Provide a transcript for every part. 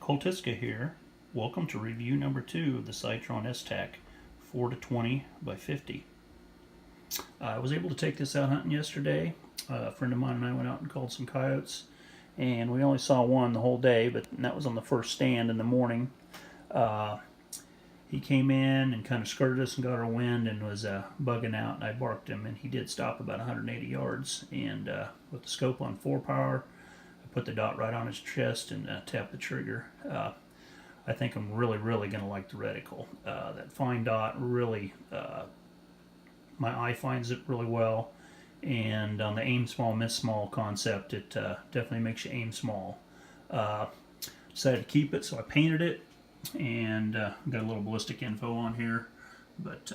Coltiska here. Welcome to review number 2 of the Sightron S-TAC 4-20 by 50. I was able to take this out hunting yesterday. A friend of mine and I went out and called some coyotes, and we only saw one the whole day, but that was on the first stand in the morning. He came in and kind of skirted us and got our wind and was bugging out, and I barked him, and he did stop about 180 yards. And with the scope on 4-power, I put the dot right on his chest and tapped the trigger. I think I'm really going to like the reticle. That fine dot really, my eye finds it really well. And on the aim small, miss small concept, it definitely makes you aim small. Decided to keep it, so I painted it. And got a little ballistic info on here, but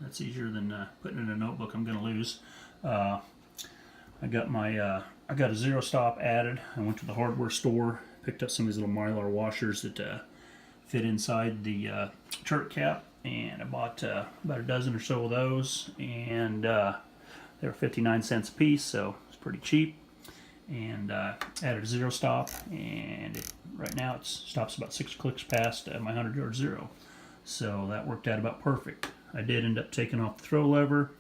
that's easier than putting it in a notebook I'm going to lose. I got a zero stop added. I went to the hardware store, picked up some of these little Mylar washers that fit inside the turret cap, and I bought about a dozen or so of those, and they were 59 cents a piece, so it's pretty cheap. And added a zero stop, and right now it stops about 6 clicks past my 100-yard zero, so that worked out about perfect. I did end up taking off the throw lever.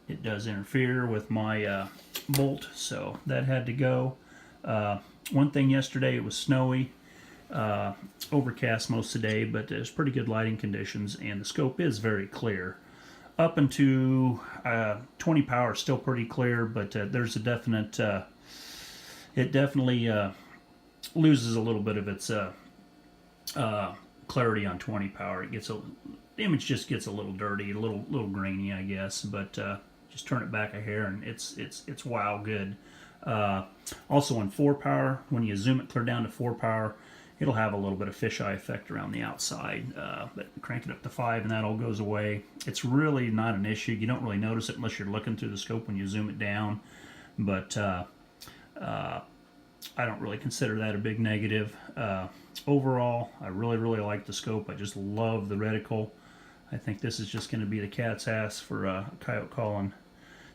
It does interfere with my bolt, so that had to go. One thing yesterday, it was snowy, overcast most of the day, but there's pretty good lighting conditions, and the scope is very clear. Up into 20 power, still pretty clear, but there's a definite it definitely loses a little bit of its clarity on 20 power. The image just gets a little dirty, a little grainy, I guess. But just turn it back a hair, and it's wow good. Also on 4-power, when you zoom it clear down to 4-power, it'll have a little bit of fisheye effect around the outside. But crank it up to 5, and that all goes away. It's really not an issue. You don't really notice it unless you're looking through the scope when you zoom it down. But I don't really consider that a big negative. Overall, I really like the scope. I just love the reticle. I think this is just going to be the cat's ass for a coyote calling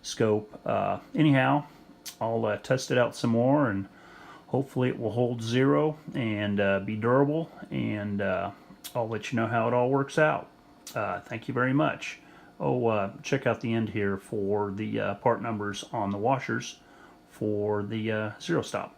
scope. Anyhow, I'll test it out some more, and hopefully it will hold zero and be durable, and I'll let you know how it all works out. Thank you very much. Check out the end here for the part numbers on the washers for the zero stop.